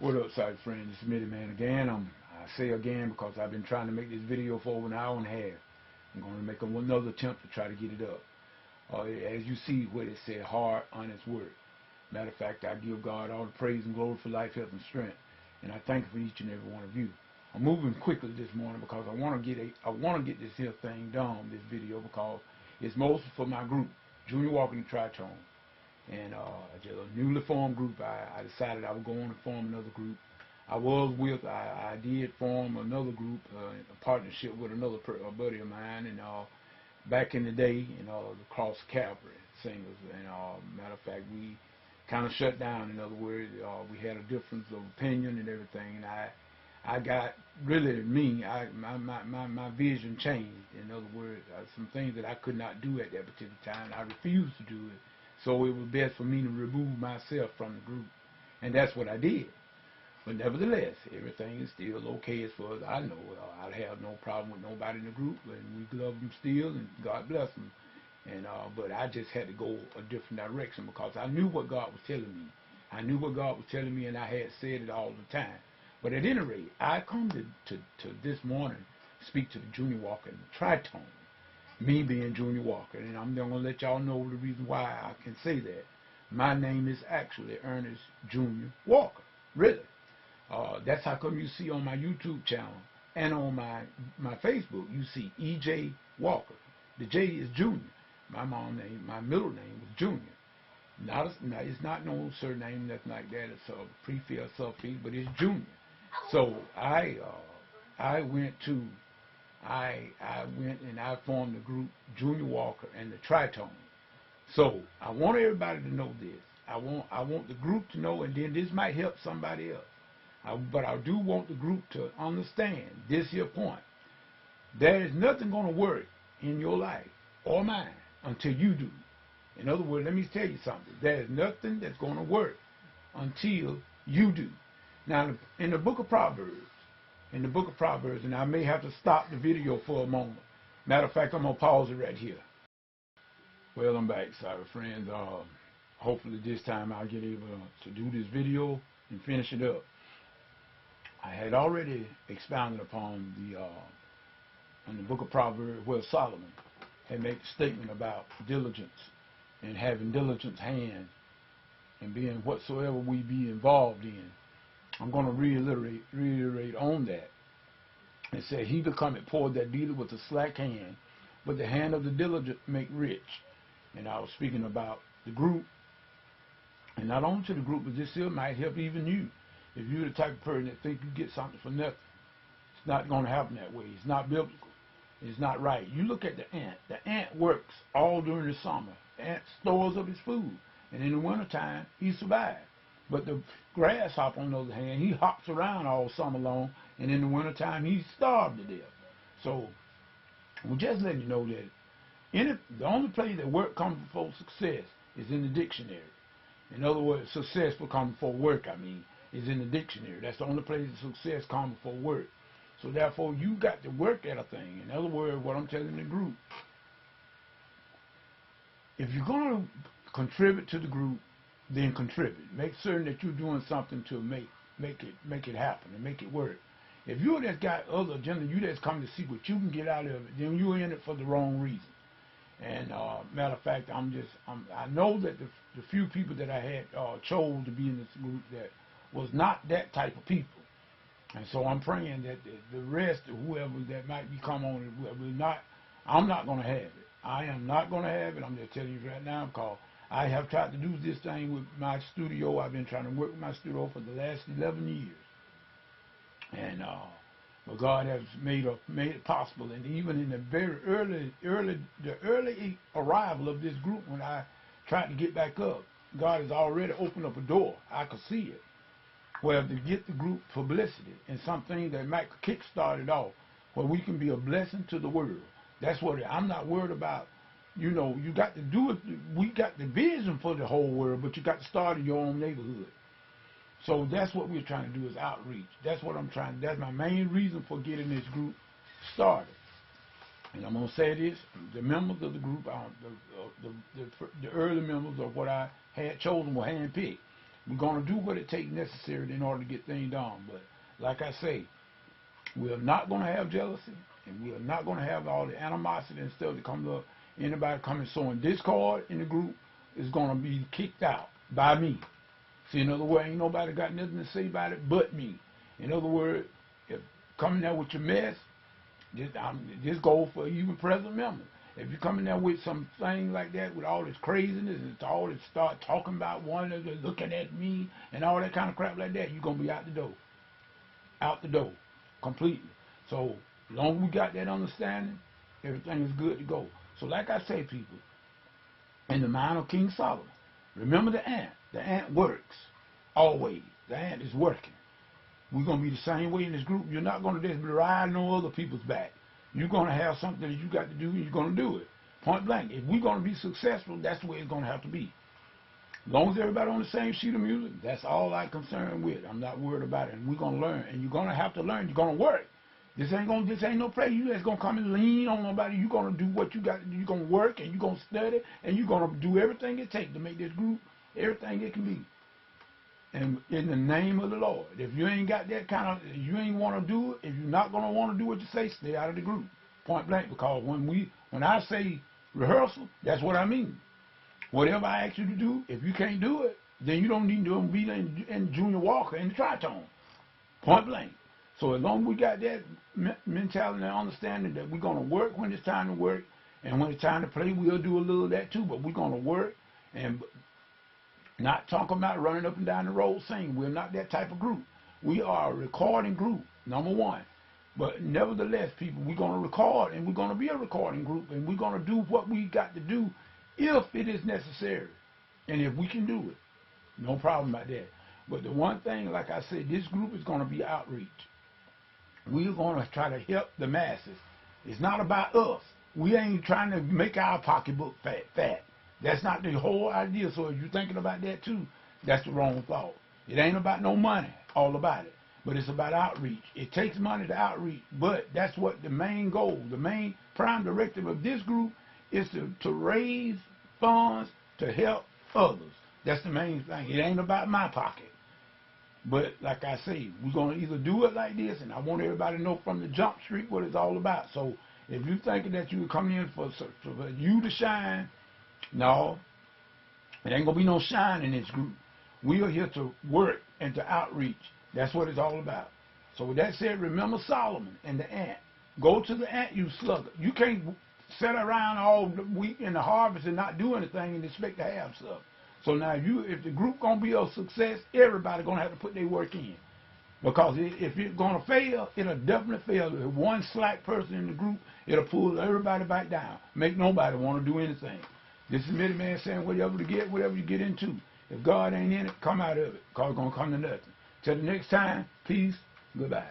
What up, side friend? It's Mitty Man again. I say again because I've been trying to make this video for over an hour and a half. I'm going to make another attempt to try to get it up. As you see what it said, hard, honest work. Matter of fact, I give God all the praise and glory for life, health, and strength. And I thank you for each and every one of you. I'm moving quickly this morning because I want to get this here thing done, this video, because it's mostly for my group, Junior Walker and the Tritone. And just a newly formed group. I decided I would go on and form another group. I did form another group, a partnership with another buddy of mine, and back in the day, the Cross Cavalry singers. And matter of fact, we kind of shut down. In other words, we had a difference of opinion and everything. And I got really my vision changed. In other words, some things that I could not do at that particular time, I refused to do it. So it was best for me to remove myself from the group. And that's what I did. But nevertheless, everything is still okay as far as I know. I have no problem with nobody in the group, and we love them still, and God bless them. And but I just had to go a different direction because I knew what God was telling me. I knew what God was telling me, and I had said it all the time. But at any rate, I come to this morning speak to the Junior Walker and the Tritone. Me being Junior Walker, and I'm going to let y'all know the reason why I can say that. My name is actually Ernest Junior Walker, really. That's how come you see on my YouTube channel and on my Facebook, you see E.J. Walker. The J is Junior. My middle name was Junior. It's not no surname, nothing like that. It's a prefix, suffix, but it's Junior. So I went and I formed the group Junior Walker and the Tritone. So I want everybody to know this. I want the group to know, and then this might help somebody else. But I do want the group to understand this here point. There is nothing going to work in your life or mine until you do. In other words, let me tell you something. There is nothing that's going to work until you do. Now, in the book of Proverbs, and I may have to stop the video for a moment. Matter of fact, I'm going to pause it right here. Well, I'm back, sorry friends. Hopefully this time I'll get able to do this video and finish it up. I had already expounded upon in the book of Proverbs where Solomon had made the statement about diligence and having diligent hands and being whatsoever we be involved in. I'm going to reiterate on that. It said, he becometh poor that dealeth with a slack hand, but the hand of the diligent make rich. And I was speaking about the group, and not only to the group, but this here might help even you. If you're the type of person that think you get something for nothing, it's not going to happen that way. It's not biblical. It's not right. You look at the ant. The ant works all during the summer. The ant stores up his food, and in the wintertime, he survives. But the grasshopper, on the other hand, he hops around all summer long, and in the wintertime, he's starved to death. So, we're just letting you know that the only place that work comes before success is in the dictionary. In other words, success will come before work, is in the dictionary. That's the only place that success comes before work. So, therefore, you got to work at a thing. In other words, what I'm telling the group, if you're going to contribute to the group, then contribute. Make certain that you're doing something to make it happen and make it work. If you just got other agenda, you just come to see what you can get out of it, then you're in it for the wrong reason. And matter of fact, I know that the few people that I had chose to be in this group that was not that type of people. And so I'm praying that the rest of whoever that might be come on it will not. I'm not going to have it. I am not going to have it. I'm just telling you right now because I have tried to do this thing with my studio. I've been trying to work with my studio for the last 11 years. And but God has made it possible. And even in the very early arrival of this group, when I tried to get back up, God has already opened up a door. I could see it. Well, to get the group publicity and something that might kickstart it off, where we can be a blessing to the world. That's what I'm not worried about. You know, you got to do it. We got the vision for the whole world, but you got to start in your own neighborhood. So that's what we're trying to do is outreach. That's what I'm trying. That's my main reason for getting this group started. And I'm going to say this, the members of the group, the early members of what I had chosen were handpicked. We're going to do what it takes necessary in order to get things done. But like I say, we are not going to have jealousy, and we are not going to have all the animosity and stuff that comes up. Anybody coming sowing discord in the group is going to be kicked out by me. See, in other words, ain't nobody got nothing to say about it but me. In other words, if coming there with your mess, this goes for even present members. If you come in there with some thing like that, with all this craziness and all this start talking about one of them looking at me and all that kind of crap like that, you're going to be out the door. Out the door. Completely. So, as long as we got that understanding, everything is good to go. So, like I say, people, in the mind of King Solomon, remember the ant. The ant works. Always. The ant is working. We're going to be the same way in this group. You're not going to just ride no other people's back. You're going to have something that you got to do, and you're going to do it. Point blank. If we're going to be successful, that's the way it's going to have to be. As long as everybody on the same sheet of music, that's all I'm concerned with. I'm not worried about it. And we're going to learn. And you're going to have to learn. You're going to work. This ain't no place you just going to come and lean on nobody. You're going to do what you got to do. You're going to work, and you're going to study, and you're going to do everything it takes to make this group everything it can be. And in the name of the Lord. If you ain't got that kind of, you ain't want to do it, if you're not going to want to do what you say, stay out of the group. Point blank. Because when I say rehearsal, that's what I mean. Whatever I ask you to do, if you can't do it, then you don't need to be in Junior Walker in the Tritone. Point blank. So as long as we got that mentality and understanding that we're going to work when it's time to work, and when it's time to play, we'll do a little of that too, but we're going to work and not talking about running up and down the road singing. We're not that type of group. We are a recording group, number one. But nevertheless, people, we're going to record, and we're going to be a recording group, and we're going to do what we got to do if it is necessary. And if we can do it, no problem about that. But the one thing, like I said, this group is going to be outreach. We're going to try to help the masses. It's not about us. We ain't trying to make our pocketbook fat. That's not the whole idea. So if you're thinking about that too, that's the wrong thought. It ain't about no money, all about it. But it's about outreach. It takes money to outreach, but that's what the main goal, the main prime directive of this group is to raise funds to help others. That's the main thing. It ain't about my pocket. But like I say, we're going to either do it like this, and I want everybody to know from the jump street what it's all about. So if you're thinking that you come in for you to shine, no, it ain't going to be no shine in this group. We are here to work and to outreach. That's what it's all about. So with that said, remember Solomon and the ant. Go to the ant, you slugger. You can't sit around all week in the harvest and not do anything and expect to have stuff. So now if the group going to be a success, everybody going to have to put their work in. Because if it's going to fail, it'll definitely fail. If one slack person in the group, it'll pull everybody back down. Make nobody want to do anything. This is Mitty Man saying whatever you get into. If God ain't in it, come out of it. Because it's going to come to nothing. Till the next time, peace, goodbye.